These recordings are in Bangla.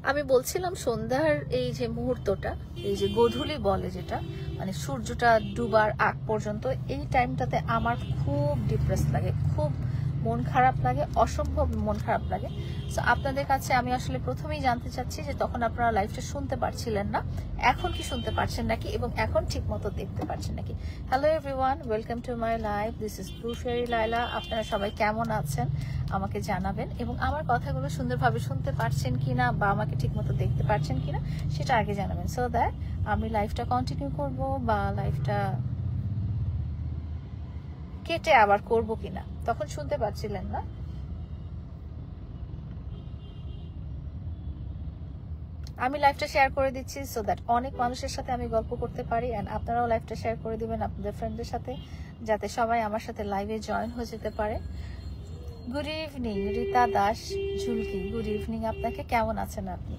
আমি বলছিলাম সন্ধ্যার এই যে মুহূর্তটা, এই যে গোধূলি বলে যেটা, মানে সূর্যটা ডুবার আগ পর্যন্ত, এই টাইমটাতে আমার খুব ডিপ্রেস লাগে, খুব মন খারাপ লাগে, অসম্ভব মন খারাপ লাগে। সো আপনাদের কাছে আমি আসলে প্রথমেই জানতে চাচ্ছি যে তখন আপনারা লাইভটা শুনতে পারছিলেন না, এখন কি শুনতে পারছেন নাকি, এবং এখন ঠিক মতো দেখতে পারছেন নাকি? Hello everyone, welcome to my live, this is Blue Fairy Laila. আপনারা সবাই কেমন আছেন আমাকে জানাবেন, এবং আমার কথাগুলো সুন্দরভাবে শুনতে পারছেন কিনা বা আমাকে ঠিক মতো দেখতে পারছেন কিনা সেটা আগে জানাবেন, সো দ্যাট আমি লাইভটা কন্টিনিউ করব বা লাইভটা কেটে আবার করব কিনা। তখন শুনতে পাচ্ছিলেন না। আমি লাইভটা শেয়ার করে দিচ্ছি সো দ্যাট অনেক মানুষের সাথে আমি গল্প করতে পারি, এন্ড আপনারাও লাইভটা শেয়ার করে দিবেন আপনাদের ফ্রেন্ডদের সাথে, যাতে সবাই আমার সাথে লাইভে জয়েন হয়ে যেতে পারে। Good evening Rita Das Jhulki, good evening আপনাকে। কেমন আছেন আপনি?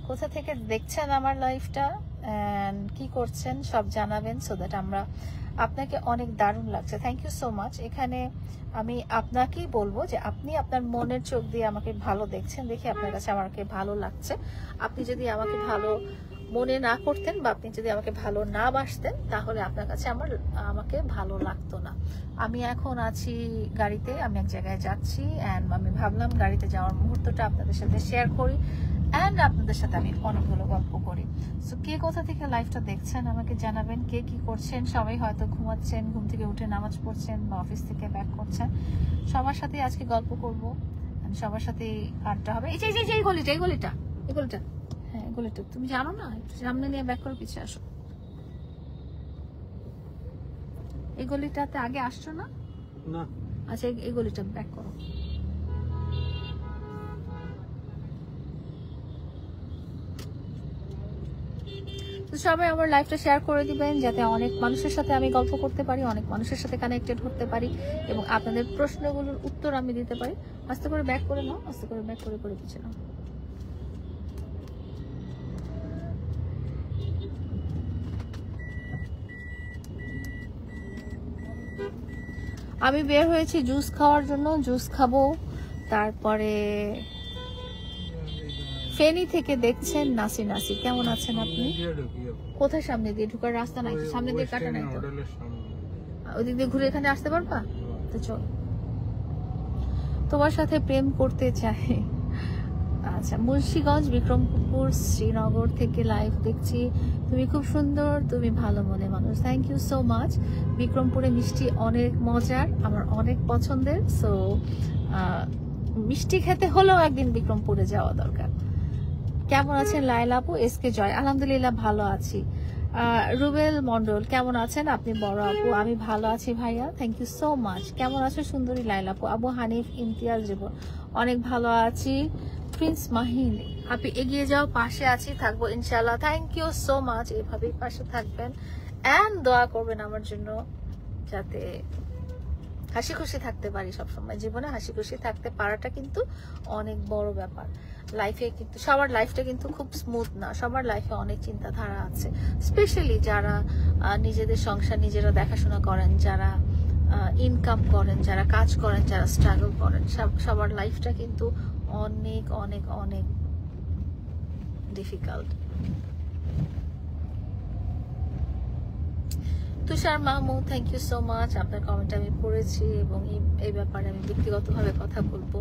কোথা থেকে দেখছেন আমার লাইভটা এন্ড কি করছেন সব জানাবেন, সো দ্যাট আমরা আপনাকে অনেক দারুণ লাগছে, থ্যাংক ইউ সো মাচ। এখানে আমি আপনাকেই বলবো যে আপনি আপনার মনের চোখ দিয়ে আমাকে ভালো দেখছেন, দেখে আপনার কাছে আমাকে ভালো লাগছে। আপনি যদি আমাকে ভালো মনে না করতেন বা আপনি যদি আমাকে ভালো না বাসতেন, তাহলে আপনার কাছে আমাকে ভালো লাগতো না। আমি এখন আছি গাড়িতে, আমি এক জায়গায় যাচ্ছি, অ্যান্ড আমি ভাবলাম গাড়িতে যাওয়ার মুহূর্তটা আপনাদের সাথে শেয়ার করি, অ্যান্ড আপনাদের সাথে আমি অনেকগুলো গল্প করি। সো কে কোথা থেকে লাইভটা দেখছেন আমাকে জানাবেন, কে কি করছেন। সবাই হয়তো ঘুমাচ্ছেন, ঘুম থেকে উঠে নামাজ পড়ছেন বা অফিস থেকে ব্যাক করছেন। সবার সাথে আজকে গল্প করব, সবার সাথে আড্ডা হবে। এই যে এই গলিটা, এই গলিটা, এই গলিটা, হ্যাঁ এই গলিটা তুমি জানো না, সামনে নিয়ে ব্যাক করে পিছিয়ে আসো। এই গলিটাতে আগে আসছো না? না। আচ্ছা এই গলিটা ব্যাক করো। তো সবাই আমার লাইভটা শেয়ার করে দিবেন, যাতে অনেক মানুষের সাথে আমি গল্প করতে পারি, অনেক মানুষের সাথে কানেক্টেড হতে পারি, এবং আপনাদের প্রশ্নগুলোর উত্তর আমি দিতে পারি। আস্তে করে ব্যাক করে নাও, আস্তে করে ব্যাক করে করে পিছিয়ে নাও। আমি বের হয়েছি জুস খাওয়ার জন্য, জুস খাবো। তারপরে ফেনী থেকে দেখছেন নাসির। নাসির কেমন আছেন আপনি? কোথায় সামনে দিয়ে ঢুকার রাস্তা নাই, সামনে দিয়ে কাটা নাই তো, ওইদিক দিয়ে ঘুরে এখানে আসতে পারবা তো? চল, তোমার সাথে প্রেম করতে চাই। আচ্ছা, মুন্সিগঞ্জ বিক্রমপুর শ্রীনগর থেকে লাইভ দেখছি। তুমি খুব সুন্দর, তুমি ভালো মনে মানুষ, থ্যাংক ইউ সো মাচ। বিক্রমপুরে মিষ্টি অনেক মজার, আমার অনেক পছন্দের। সো মিষ্টি খেতে হলেও একদিন বিক্রমপুরে যাওয়া দরকার। কেমন আছেন লাইলা আপু? এসকে জয়, আলহামদুলিল্লাহ ভালো আছি। রুবেল মন্ডল কেমন আছেন আপনি? বড় আপু আমি ভালো আছি ভাইয়া, থ্যাংক ইউ সো মাচ। কেমন আছো সুন্দরী লাইলা আপু? আবু হানিফ ইমতিয়াজ জীবন, অনেক ভালো আছি। প্রিন্স মাহিন, আপনি এগিয়ে যাও, পাশে আছি, থাকবো ইনশাল্লাহ, থ্যাংক ইউ সো মাচ। এভাবেই পাশে থাকবেন এন্ড দোয়া করবেন আমার জন্য, যাতে হাসি খুশি থাকতে পারি সবসময়। জীবনে হাসি খুশি থাকতে পারাটা কিন্তু অনেক বড় ব্যাপার লাইফে। কিন্তু সবার লাইফটা কিন্তু খুব স্মুথ না, সবার লাইফে অনেক চিন্তাধারা আছে, স্পেশালি যারা নিজেদের সংসার নিজেরা দেখাশোনা করেন, যারা ইনকাম করেন, যারা কাজ করেন, যারা স্ট্রাগল করেন, সবার লাইফটা কিন্তু অনেক অনেক অনেক difficult. Tushar Mahmud, thank you so much. আপনার কমেন্ট আমি পড়েছি এবং এই ব্যাপারে আমি ব্যক্তিগতভাবে কথা বলবো।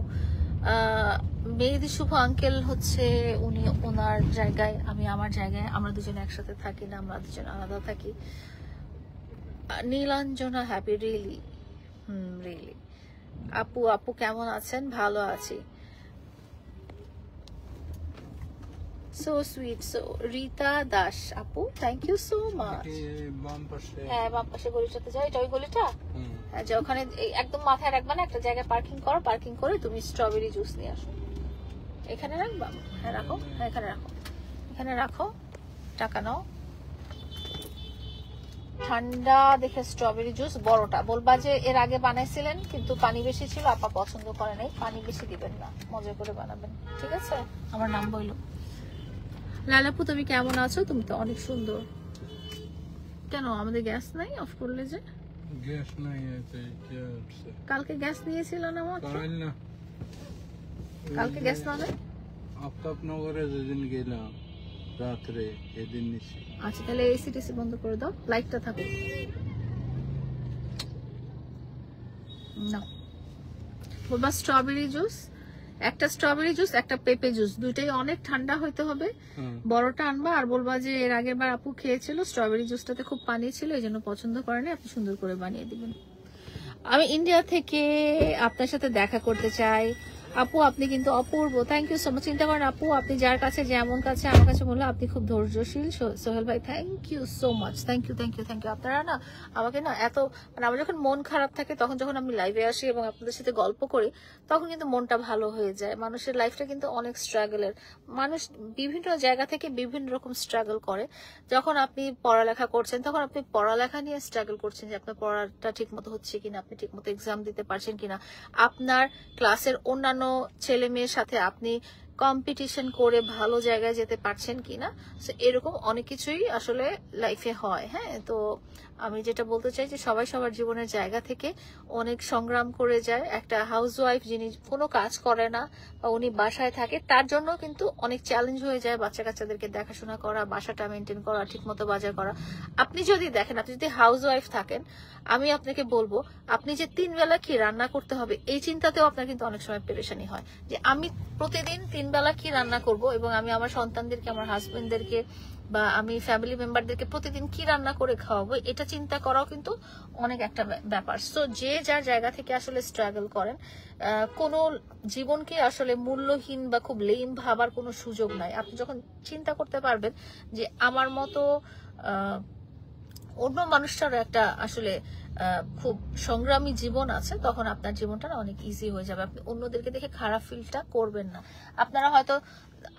মেহেদি শুভ আঙ্কেল হচ্ছে উনি ওনার জায়গায়, আমি আমার জায়গায়, আমরা দুজনে একসাথে থাকি না, আমরা দুজনে আলাদা থাকি। Nilanjana happy, really really. আপু কেমন আছেন? ভালো আছি। So sweet. So Rita Das আপু, থ্যাংক ইউ সো মাচ। হ্যাঁ বাম পাশে গলিটাতে যাও, এটা ওই গলিটা, হ্যাঁ যে ওখানে একদম মাথায় রাখবা না, একটা জায়গায় পার্কিং করো, পার্কিং করে তুমি স্ট্রবেরি জুস নিয়ে আসো। এখানে রাখবা? হ্যাঁ রাখো, হ্যাঁ এখানে রাখো, এখানে রাখো, টাকা নাও। ঠান্ডা দেখে স্ট্রবেরি জুস বড়টা, বলবা যে এর আগে বানাইছিলেন কিন্তু পানি বেশি ছিল, আপা পছন্দ করে নাই, পানি বেশি দিবেন না, মজা করে বানাবেন, ঠিক আছে? আমার নাম বললো। লালাপু তুমি কেমন আছো? তুমি তো অনেক সুন্দর। কেন আমাদের গ্যাস নাই? অফ করলে যে গ্যাস নাই, কালকে গ্যাস নিয়েছিল না? কালকে গ্যাস না নেই, আফতাবনগরে যেদিন গেলাম রাত্রে এদিন নিছি। আচ্ছা তাহলে এসি টেসি বন্ধ করে দাও, লাইটটা থাকুক। না বলবা স্ট্রবেরি জুস, একটা স্ট্রবেরি জুস একটা পেঁপে জুস, দুইটাই অনেক ঠান্ডা হইতে হবে। বড়টা আনবা আর বলবা যে এর আগের বার আপু খেয়েছিল স্ট্রবেরি জুসটাতে খুব পানি ছিল, এই জন্য পছন্দ করেনি, আপনি সুন্দর করে বানিয়ে দিবেন। আমি ইন্ডিয়া থেকে আপনার সাথে দেখা করতে চাই। আপু আপনি কিন্তু অপূর্ব, থ্যাংক ইউ সো মাচ। চিন্তা করেন আপু, আপনি যার কাছে যেমন কাছে আমার কাছে বললো আপনি খুব ধৈর্যশীল। সোহেল ভাই thank you so much, thank you thank you thank you. আপনারা না আমাকে না এত, মানে আমার যখন মন খারাপ থাকে তখন যখন আমি লাইভে আসি এবং আপনাদের সাথে গল্প করি তখন কিন্তু মনটা ভালো হয়ে যায়। মানুষের লাইফটা কিন্তু অনেক স্ট্রাগলের, মানুষ বিভিন্ন জায়গা থেকে বিভিন্ন রকম স্ট্রাগল করে। যখন আপনি পড়ালেখা করছেন তখন আপনি পড়ালেখা নিয়ে স্ট্রাগল করছেন যে আপনার পড়াটা ঠিক মতো হচ্ছে কিনা, আপনি ঠিক মতো এক্সাম দিতে পারছেন কিনা, আপনার ক্লাসের অন্যান্য ছেলে মেয়ের সাথে আপনি কম্পিটিশন করে ভালো জায়গায় যেতে পারছেন কিনা। এরকম অনেক কিছুই আসলে লাইফে হয়। হ্যাঁ, তো আমি যেটা বলতে চাই যে সবাই সবার জীবনের জায়গা থেকে অনেক সংগ্রাম করে যায়। একটা হাউসওয়াইফ যিনি কোনো কাজ করে না বা উনি বাসায় থাকে, তার জন্য কিন্তু অনেক চ্যালেঞ্জ হয়ে যায় বাচ্চা কাচ্চাদেরকে দেখাশোনা করা, বাসাটা মেনটেন করা, ঠিক মতো বাজার করা। আপনি যদি দেখেন, আপনি যদি হাউসওয়াইফ থাকেন, আমি আপনাকে বলবো আপনি যে 3 বেলা কি রান্না করতে হবে এই চিন্তাতেও আপনার কিন্তু অনেক সময় পেরেশানি হয়, যে আমি প্রতিদিন 3 বেলা কি রান্না করব এবং আমি আমার সন্তানদেরকে, আমার হাজবেন্ডদেরকে বা আমি ফ্যামিলি মেম্বারদেরকে প্রতিদিন কি রান্না করে খাওয়াবো, এটা চিন্তা করাও কিন্তু অনেক একটা ব্যাপার। সো যে যার জায়গা থেকে আসলে স্ট্রাগল করেন, কোনো জীবনকে আসলে মূল্যহীন বা খুব লেম ভাবার কোনো সুযোগ নাই। আপনি যখন চিন্তা করতে পারবেন যে আমার মতো অন্য মানুষটারও একটা আসলে খুব সংগ্রামী জীবন আছে, তখন আপনার জীবনটা না অনেক ইজি হয়ে যাবে। আপনি অন্যদেরকে দেখে খারাপ ফিলটা করবেন না। আপনারা হয়তো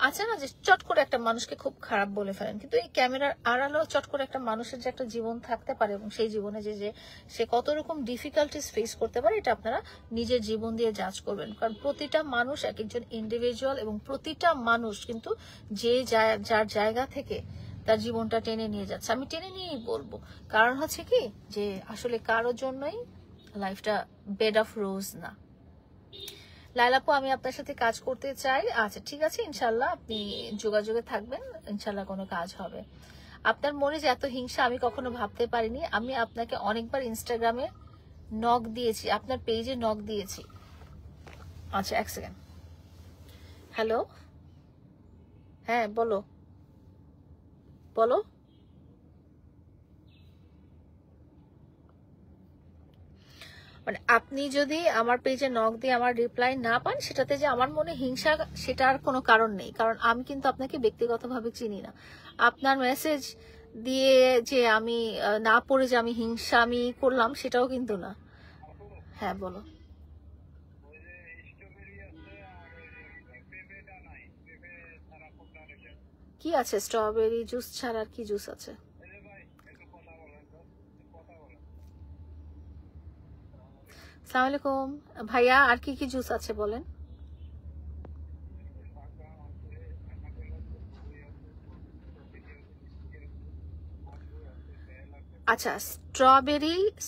আছে না যে চট করে একটা মানুষকে খুব খারাপ বলে ফেলেন, কিন্তু এই ক্যামেরার আড়ালেও চট করে একটা মানুষের যে একটা জীবন থাকতে পারে এবং সেই জীবনে যে সে কত রকম ডিফিকাল্টিস ফেস করতে পারে, এটা আপনারা নিজের জীবন দিয়ে জাজ করবেন। কারণ প্রতিটা মানুষ এক একজন ইন্ডিভিজুয়াল এবং প্রতিটা মানুষ কিন্তু যে যার জায়গা থেকে তার জীবনটা টেনে নিয়ে যাচ্ছে। আমি টেনে নিয়েই বলবো, কারণ হচ্ছে কি যে আসলে কারোর জন্যই লাইফটা বেড অফ রোজ না। লাইলাপু আমি আপনার সাথে কাজ করতে চাই। আচ্ছা ঠিক আছে, ইনশাল্লাহ আপনি যোগাযোগে থাকবেন, ইনশাল্লাহ কোনো কাজ হবে। আপনার মনে যে এত হিংসা আমি কখনো ভাবতে পারিনি। আমি আপনাকে অনেকবার ইনস্টাগ্রামে নক দিয়েছি, আপনার পেজে নক দিয়েছি। আচ্ছা এক সেকেন্ড, হ্যালো, হ্যাঁ বলো বলো। মানে আপনি যদি আমার পেজে নক দিয়ে আমার রিপ্লাই না পান, সেটাতে যে আমার মনে হিংসা, সেটার কোনো কারণ নেই। কারণ আমি কিন্তু আপনাকে ব্যক্তিগতভাবে চিনি না। আপনার মেসেজ দিয়ে যে আমি না পড়ে যে আমি হিংসা আমি করলাম, সেটাও কিন্তু না। হ্যাঁ বলো। কি আছে স্ট্রবেরি জুস ছাড়া, আর কি জুস আছে? আসসালামু আলাইকুম ভাইয়া, আর কি কি জুস আছে বলেন? আচ্ছা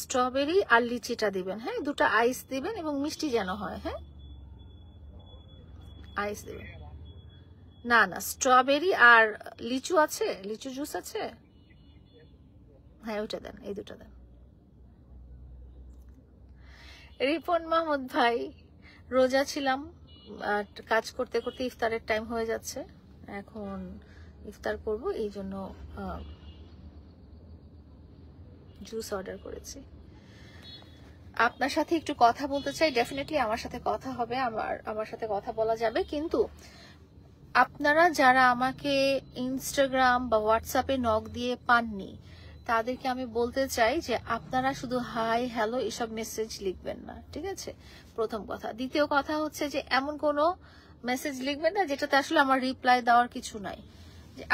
স্ট্রবেরি আর লিচিটা দিবেন, হ্যাঁ দুটো আইস দিবেন এবং মিষ্টি যেন হয়। হ্যাঁ আইস দিবেন। না না, স্ট্রবেরি আর লিচু আছে, লিচু জুস আছে? হ্যাঁ ওইটা দেন, এই দুটো দেন। রিপন মাহমুদ ভাই, রোজা ছিলাম, কাজ করতে করতে ইফতারের টাইম হয়ে যাচ্ছে, এখন ইফতার করব, এই জন্য জুস অর্ডার করেছি। আপনার সাথে একটু কথা বলতে চাই। ডেফিনেটলি আমার সাথে কথা হবে, আমার সাথে কথা বলা যাবে, কিন্তু আপনারা যারা আমাকে ইনস্টাগ্রাম বা হোয়াটসঅ্যাপে নক দিয়ে পাননি, তাদেরকে আমি বলতে চাই যে আপনারা শুধু হাই হ্যালো এসব মেসেজ লিখবেন না, ঠিক আছে? প্রথম কথা। দ্বিতীয় কথা হচ্ছে যে এমন কোনো মেসেজ লিখবেন না যেটাতে আসলে আমার রিপ্লাই দেওয়ার কিছু নাই।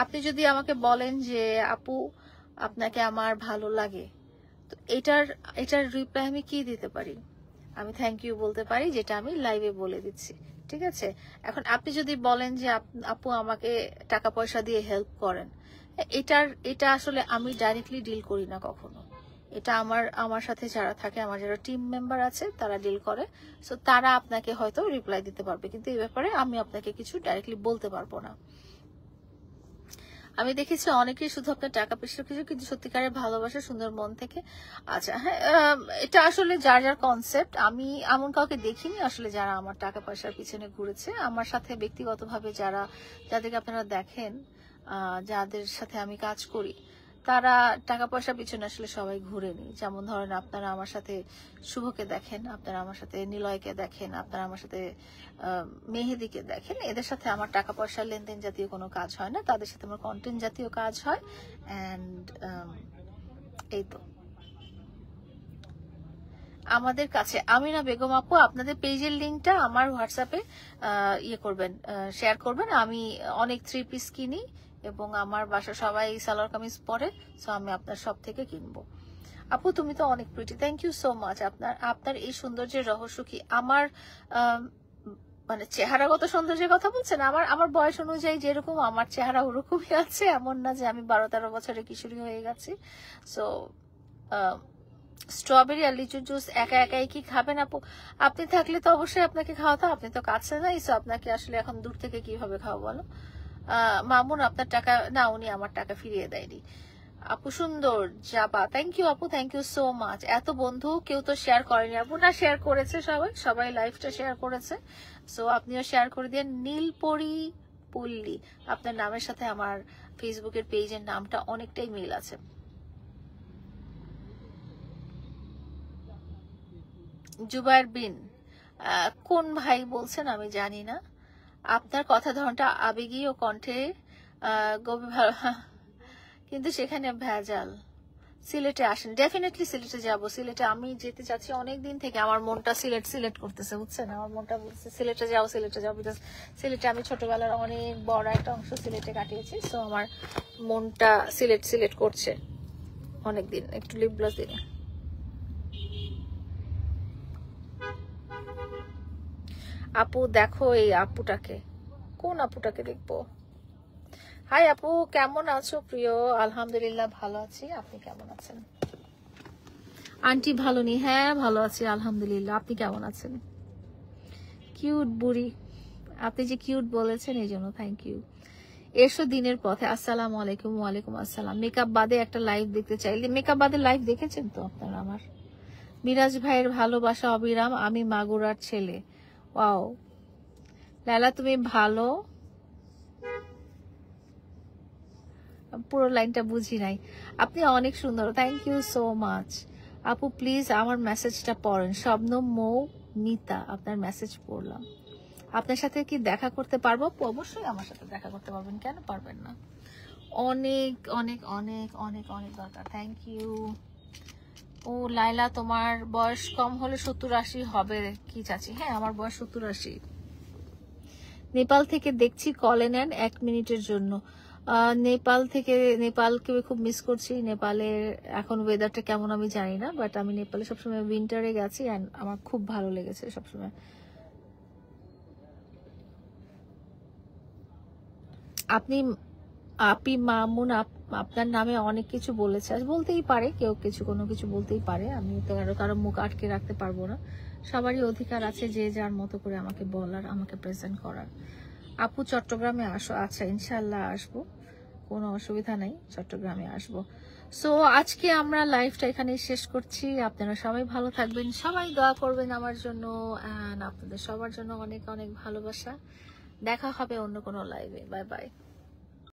আপনি যদি আমাকে বলেন যে আপু আপনাকে আমার ভালো লাগে, তো এটার রিপ্লাই আমি কি দিতে পারি? আমি থ্যাংক ইউ বলতে পারি, যেটা আমি লাইভে বলে দিচ্ছি, ঠিক আছে? এখন আপনি যদি বলেন যে আপু আমাকে টাকা পয়সা দিয়ে হেল্প করেন, এটা আসলে আমি ডাইরেক্টলি ডিল করি না কখনো, এটা আমার সাথে যারা থাকে, আমার যারা টিম মেম্বার আছে তারা ডিল করে, সো তারা আপনাকে হয়তো রিপ্লাই দিতে পারবে, কিন্তু এই ব্যাপারে আমি আপনাকে কিছু ডাইরেক্টলি বলতে পারবো না। আমি দেখেছি অনেকেই শুধু আপনার টাকা পয়সার কিছু, কিন্তু সত্যিকারের ভালোবাসা সুন্দর মন থেকে। আচ্ছা হ্যাঁ, এটা আসলে যার যার কনসেপ্ট। আমি এমন কাউকে দেখিনি আসলে যারা আমার টাকা পয়সার পিছনে ঘুরেছে। আমার সাথে ব্যক্তিগতভাবে যাদেরকে আপনারা দেখেন, যাদের সাথে আমি কাজ করি, তারা টাকা পয়সার পিছনে আসলে সবাই ঘুরেনি। যেমন ধরেন আপনারা আমার সাথে শুভকে দেখেন, আপনারা আমার সাথে নিলয়কে দেখেন, আপনারা আমার সাথে মেহেদিকে দেখেন। এদের সাথে আমার টাকা পয়সার লেনদেন জাতীয় কোনো কাজ হয় না, তাদের সাথে আমার কন্টেন্ট জাতীয় কাজ হয়। অ্যান্ড এই তো আমাদের কাছে। আমিনা বেগম আপু, আপনাদের পেজের লিঙ্কটা আমার হোয়াটসঅ্যাপে ইয়ে করবেন, শেয়ার করবেন। আমি অনেক 3 পিস কিনি এবং আমার বাসা সবাই সালোয়ার কামিজ পরে, সো আমি আপনার সব থেকে কিনবো। আপু তুমি তো অনেক pretty, thank you so much. আপনার এই সৌন্দর্যের রহস্য কি? আমার মানে চেহারাগত সৌন্দর্যের কথা বলছেন? আমার বয়স অনুযায়ী যেরকম আমার চেহারা ওরকমই আছে, এমন না যে আমি 12-13 বছরের কিশোরী হয়ে গেছি। সো স্ট্রবেরি আর লিচুর জুস একা একাই কি খাবেন আপু? আপনি থাকলে তো অবশ্যই আপনাকে খাওয়াতে, আপনি তো কাছে নাই, সো আপনাকে আসলে এখন দূর থেকে কিভাবে খাওয়া বলো। মামুন আপনার টাকা না, উনি আমার টাকা ফিরিয়ে দেয়নি। আপু সুন্দর জাবা, থ্যাংক ইউ আপু, থ্যাংক ইউ সো মাচ। এত বন্ধু কেউ তো শেয়ার করেনি আপু। না, শেয়ার করেছে সবাই লাইভটা শেয়ার করেছে, সো আপনিও শেয়ার করে দিন। নীলপরি পল্লী, আপনার নামের সাথে আমার ফেসবুকের পেজের নামটা অনেকটাই মিল আছে। জুবাইর বিন, কোন ভাই বলছেন আমি জানি না। আপনার কথা ধরনটা আবেগী ও কণ্ঠে গভীর ভালো, কিন্তু সেখানে ভেজাল। সিলেটে আসেন, ডেফিনেটলি সিলেটে যাব। সিলেটে আমি যেতে চাচ্ছি অনেক দিন থেকে, আমার মনটা সিলেট করতেছে, বুঝছেন? আমার মনটা বলছে সিলেটে যাও, বিকজ সিলেটে আমি ছোটবেলার অনেক বড় একটা অংশ সিলেটে কাটিয়েছি, সো আমার মনটা সিলেট করছে অনেক দিন। একটু লিপ গ্লস দিন। আপু দেখো এই আপুটাকে, কোন আপুটাকে দেখবো? হাই আপু, কেমন আছো প্রিয়? আলহামদুলিল্লাহ ভালো আছি, আপনি কেমন আছেন? আন্টি ভালো নি? হ্যাঁ ভালো আছি আলহামদুলিল্লাহ, আপনি কেমন আছেন? কিউট বুড়ি, আপনি যে কিউট বলেছেন এই জন্য থ্যাংক ইউ। এসো দিনের পথে, আসসালামু আলাইকুম। ওয়ালাইকুম আসসালাম। মেকআপ বাদে একটা লাইভ দেখতে চাইলে, মেকআপ বাদে লাইভ দেখেছেন তো আপনারা আমার? মিরাজ ভাইয়ের ভালোবাসা অবিরাম, আমি মাগুরার ছেলে। ওয়াও লালা, তুমি ভালো? পুরো লাইনটা বুঝি নাই। আপনি অনেক সুন্দর, থ্যাংক ইউ সো মাচ। আপু প্লিজ আমার মেসেজটা পড়েন। শবনম মৌ মিতা, আপনার মেসেজ পড়লাম। আপনার সাথে কি দেখা করতে পারবো? অবশ্যই আমার সাথে দেখা করতে পারবেন, কেন পারবেন না? অনেক অনেক অনেক অনেক অনেক দরকার। Thank you. ও লাইলা, তোমার বয়স কম হলে 70-80 হবে কি চাচি? হ্যাঁ আমার বয়স 70-80। নেপাল থেকে দেখছি, কলে নেন 1 মিনিটের জন্য। নেপালকে খুব মিস করছি। নেপালের এখন ওয়েদারটা কেমন আমি জানি না, বাট আমি নেপালে সবসময় উইন্টারে গেছি এন্ড আমার খুব ভালো লেগেছে সবসময়। আপনি মামুন, আপনার নামে অনেক কিছু বলেছে, বলতেই পারে, কেউ কোনো কিছু বলতেই পারে। আমি তো কারো মুখ আটকে রাখতে পারবো না। সবারই অধিকার আছে যে যার মতো করে আমাকে বলার, আমাকে প্রেজেন্ট করার। আপু চট্টগ্রামে আসো? আচ্ছা ইনশাল্লাহ আসবো, কোনো অসুবিধা নেই, চট্টগ্রামে আসবো। সো আজকে আমরা লাইভটা এখানে শেষ করছি। আপনারা সবাই ভালো থাকবেন, সবাই দোয়া করবেন আমার জন্য, এন্ড আপনাদের সবার জন্য অনেক অনেক ভালোবাসা। দেখা হবে অন্য কোনো লাইভে। Bye bye.